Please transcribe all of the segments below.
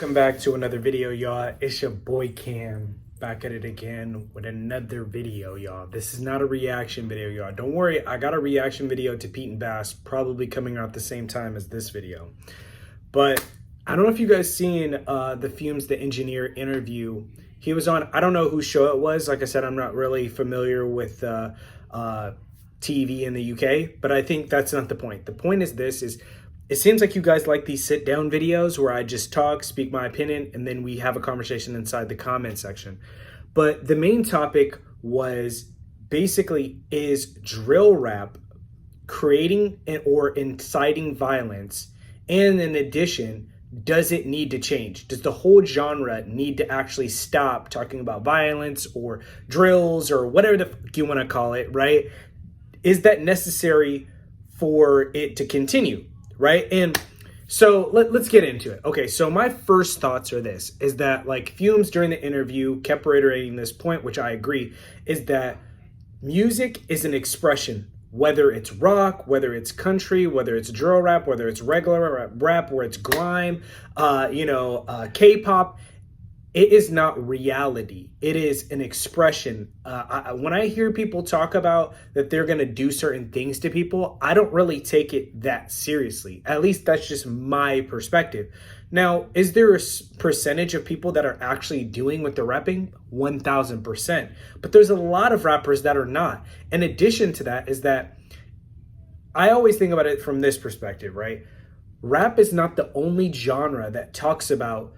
Welcome back to another video, y'all. It's your boy Cam back at it again with another video, y'all. This is not a reaction video, y'all. Don't worry, I got a reaction video to Pete and Bass probably coming out at the same time as this video. But I don't know if you guys seen the Fumez The Engineer interview. He was on, I don't know whose show it was. Like I said, I'm not really familiar with TV in the UK, but I think that's not the point. The point is it seems like you guys like these sit down videos where I just talk, speak my opinion, and then we have a conversation inside the comment section. But the main topic was basically, is drill rap creating or inciting violence? And in addition, does it need to change? Does the whole genre need to actually stop talking about violence or drills or whatever the fuck you want to call it, right? Is that necessary for it to continue? Right? And so let's get into it. Okay, so my first thoughts are this, is that like Fumez during the interview kept reiterating this point, which I agree, is that music is an expression, whether it's rock, whether it's country, whether it's drill rap, whether it's regular rap, where it's grime, K-pop. It is not reality. It is an expression. When I hear people talk about that they're going to do certain things to people, I don't really take it that seriously. At least that's just my perspective. Now, is there a percentage of people that are actually doing what they're rapping? 1000%. But there's a lot of rappers that are not. In addition to that is that I always think about it from this perspective, right? Rap is not the only genre that talks about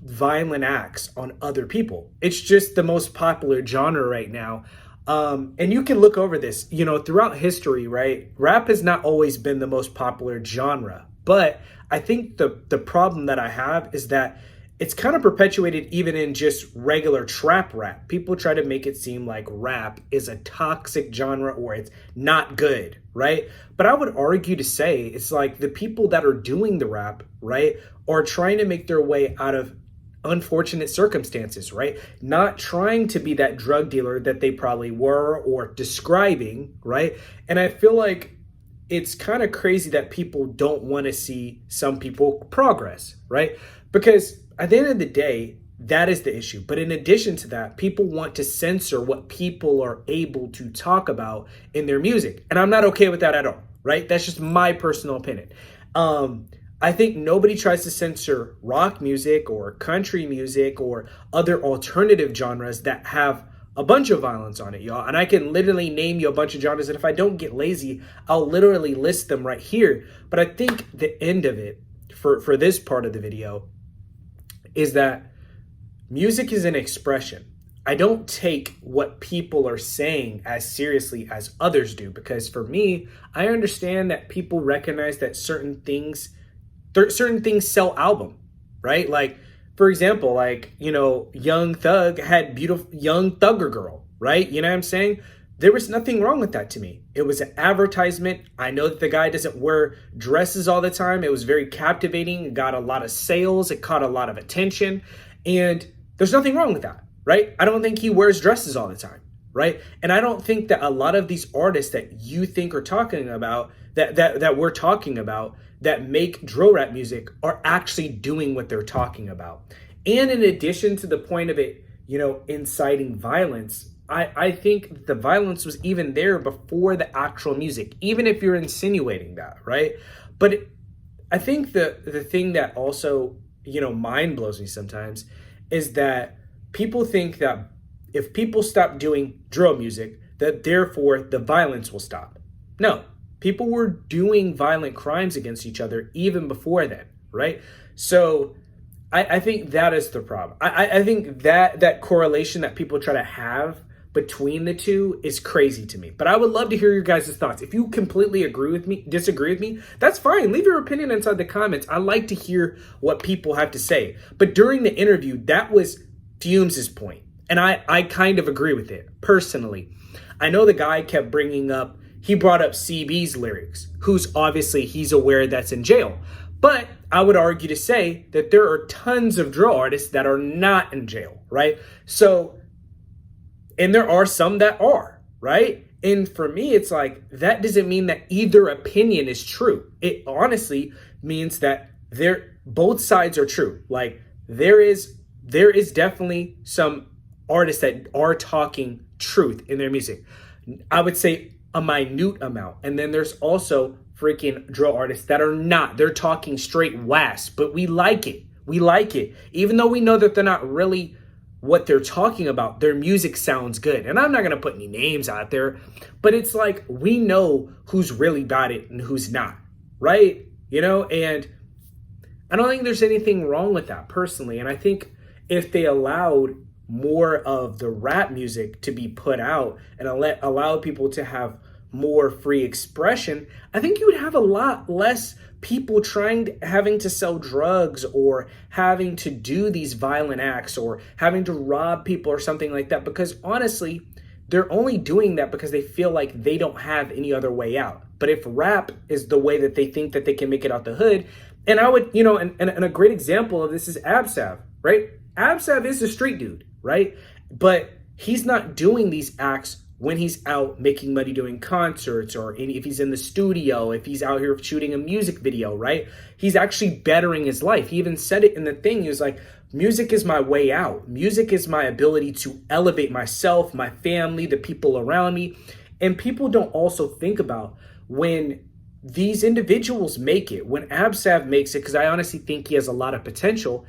violent acts on other people. It's just the most popular genre right now. And you can look over this, throughout history, right? Rap has not always been the most popular genre, but I think the problem that I have is that it's kind of perpetuated even in just regular trap rap. People try to make it seem like rap is a toxic genre or it's not good, right? But I would argue to say it's like the people that are doing the rap, right, are trying to make their way out of unfortunate circumstances, right? Not trying to be that drug dealer that they probably were or describing, right? And I feel like it's kind of crazy that people don't want to see some people progress, right? Because at the end of the day, that is the issue. But in addition to that, people want to censor what people are able to talk about in their music. And I'm not okay with that at all, right? That's just my personal opinion. I think nobody tries to censor rock music or country music or other alternative genres that have a bunch of violence on it, y'all. And I can literally name you a bunch of genres, and if I don't get lazy, I'll literally list them right here. But I think the end of it for this part of the video is that music is an expression. I don't take what people are saying as seriously as others do, because for me, I understand that people recognize that certain things sell album, right? Like, for example, Young Thug had beautiful Young Thugger Girl, right? You know what I'm saying? There was nothing wrong with that to me. It was an advertisement. I know that the guy doesn't wear dresses all the time. It was very captivating. It got a lot of sales. It caught a lot of attention. And there's nothing wrong with that, right? I don't think he wears dresses all the time, right? And I don't think that a lot of these artists that you think are talking about, that we're talking about, that make drill rap music are actually doing what they're talking about. And in addition to the point of it, inciting violence, I think the violence was even there before the actual music, even if you're insinuating that, right? But I think the thing that also, mind blows me sometimes is that people think that if people stop doing drill music, that therefore the violence will stop. No. People were doing violent crimes against each other even before then, right? So I think that is the problem. I think that correlation that people try to have between the two is crazy to me. But I would love to hear your guys' thoughts. If you completely disagree with me, that's fine. Leave your opinion inside the comments. I like to hear what people have to say. But during the interview, that was Fumez' point. And I kind of agree with it, personally. I know the guy kept he brought up CB's lyrics, who's obviously he's aware that's in jail. But I would argue to say that there are tons of drill artists that are not in jail, right? So, and there are some that are, right? And for me, it's like, that doesn't mean that either opinion is true. It honestly means that both sides are true. Like there is definitely some artists that are talking truth in their music. I would say a minute amount. And then there's also freaking drill artists that are not. They're talking straight wasp, but we like it. We like it. Even though we know that they're not really what they're talking about, their music sounds good. And I'm not going to put any names out there, but it's like we know who's really got it and who's not, right? You know, and I don't think there's anything wrong with that personally. And I think if they allowed more of the rap music to be put out and allow people to have more free expression, I think you would have a lot less people having to sell drugs or having to do these violent acts or having to rob people or something like that. Because honestly, they're only doing that because they feel like they don't have any other way out. But if rap is the way that they think that they can make it out the hood, and I would, you know, and a great example of this is Absav, right? Absav is a street dude, right? But he's not doing these acts when he's out making money doing concerts or if he's in the studio, if he's out here shooting a music video, right? He's actually bettering his life. He even said it in the thing. He was like, music is my way out. Music is my ability to elevate myself, my family, the people around me. And people don't also think about when these individuals make it, when Absav makes it, because I honestly think he has a lot of potential,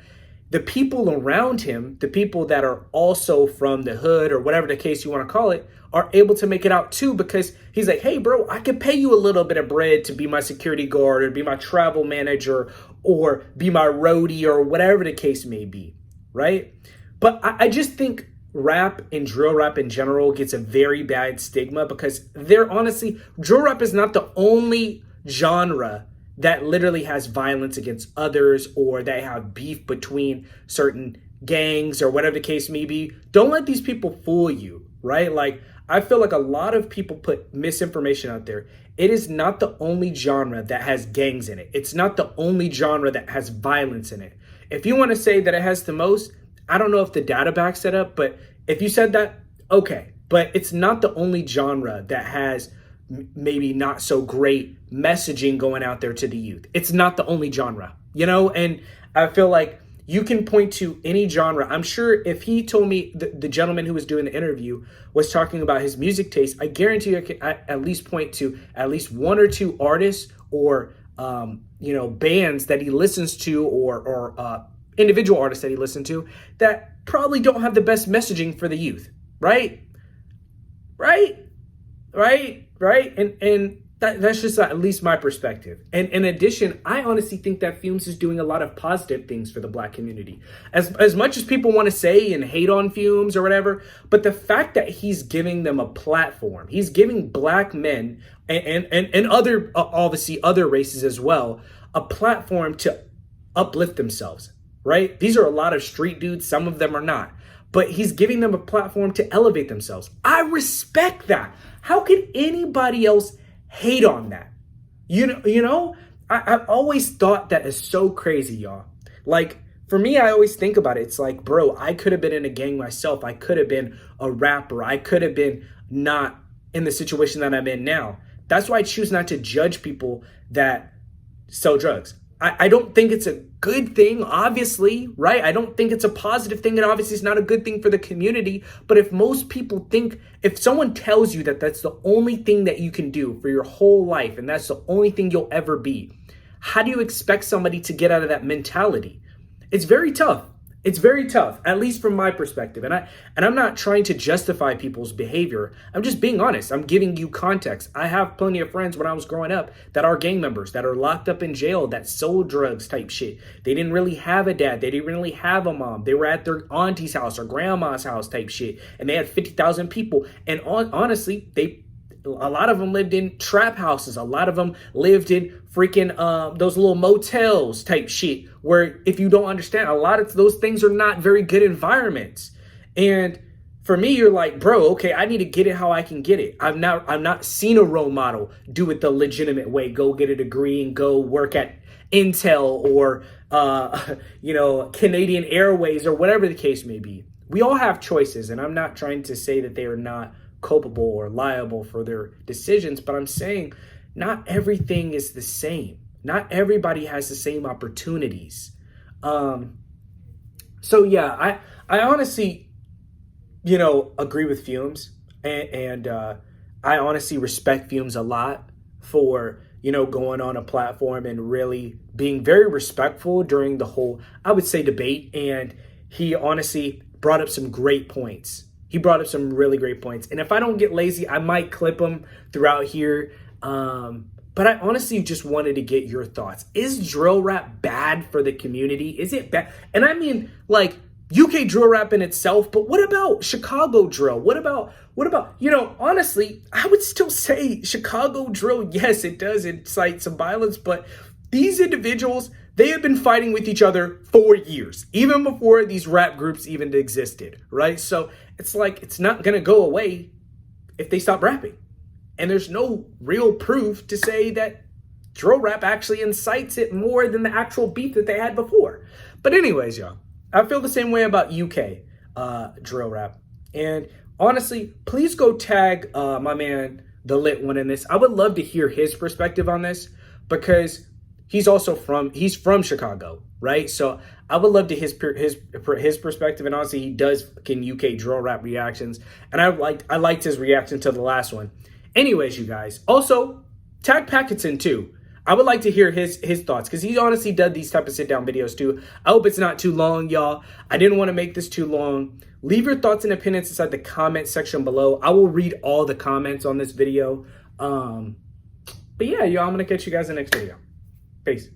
the people around him, the people that are also from the hood or whatever the case you want to call it, are able to make it out too, because he's like, hey, bro, I could pay you a little bit of bread to be my security guard or be my travel manager or be my roadie or whatever the case may be, right? But I just think rap and drill rap in general gets a very bad stigma because drill rap is not the only genre that literally has violence against others or that have beef between certain gangs or whatever the case may be. Don't let these people fool you, right? Like, I feel like a lot of people put misinformation out there. It is not the only genre that has gangs in it. It's not the only genre that has violence in it. If you want to say that it has the most, I don't know if the data backs it up, but if you said that, okay. But it's not the only genre that has maybe not so great messaging going out there to the youth. It's not the only genre, you know? And I feel like you can point to any genre. I'm sure if he told me, the gentleman who was doing the interview was talking about his music taste, I guarantee you I could at least point to at least one or two artists or, bands that he listens to or individual artists that he listened to that probably don't have the best messaging for the youth, right? And that's just at least my perspective. And in addition, I honestly think that Fumez is doing a lot of positive things for the Black community. As much as people want to say and hate on Fumez or whatever, but the fact that he's giving them a platform, he's giving Black men and other, obviously other races as well, a platform to uplift themselves, right? These are a lot of street dudes. Some of them are not. But he's giving them a platform to elevate themselves. I respect that. How could anybody else hate on that? I've always thought that is so crazy, y'all. Like, for me, I always think about it. It's like, bro, I could have been in a gang myself. I could have been a rapper. I could have been not in the situation that I'm in now. That's why I choose not to judge people that sell drugs. I don't think it's a good thing, obviously, right? I don't think it's a positive thing, and obviously it's not a good thing for the community. But if most people think, if someone tells you that that's the only thing that you can do for your whole life and that's the only thing you'll ever be, how do you expect somebody to get out of that mentality? It's very tough. It's very tough, at least from my perspective. And I'm not trying to justify people's behavior. I'm just being honest. I'm giving you context. I have plenty of friends when I was growing up that are gang members, that are locked up in jail, that sold drugs type shit. They didn't really have a dad. They didn't really have a mom. They were at their auntie's house or grandma's house type shit. And they had 50,000 people. And honestly, a lot of them lived in trap houses. A lot of them lived in freaking those little motels type shit where, if you don't understand, a lot of those things are not very good environments. And for me, you're like, bro, okay, I need to get it how I can get it. I've not seen a role model do it the legitimate way. Go get a degree and go work at Intel or Canadian Airways or whatever the case may be. We all have choices, and I'm not trying to say that they are not culpable or liable for their decisions, but I'm saying not everything is the same. Not everybody has the same opportunities. So yeah, I honestly, agree with Fumez, and I honestly respect Fumez a lot for, going on a platform and really being very respectful during the whole, I would say, debate. And he honestly brought up some great points. He brought up some really great points. And if I don't get lazy, I might clip them throughout here. But I honestly just wanted to get your thoughts. Is drill rap bad for the community? Is it bad? And I mean, like, UK drill rap in itself, but what about Chicago drill? What about, honestly, I would still say Chicago drill, yes, it does incite some violence, but these individuals, they have been fighting with each other for years, even before these rap groups even existed, right? So it's like, it's not going to go away if they stop rapping. And there's no real proof to say that drill rap actually incites it more than the actual beef that they had before. But anyways, y'all, I feel the same way about UK drill rap. And honestly, please go tag my man, the lit one, in this. I would love to hear his perspective on this, because he's from Chicago, right? So I would love to his perspective. And honestly, he does fucking UK drill rap reactions, and I liked his reaction to the last one. Anyways, you guys, also tag Packetson too. I would like to hear his thoughts, because he's honestly done these type of sit down videos too. I hope it's not too long, y'all. I didn't want to make this too long. Leave your thoughts and opinions inside the comment section below. I will read all the comments on this video. But yeah, y'all, I'm gonna catch you guys in the next video. Peace.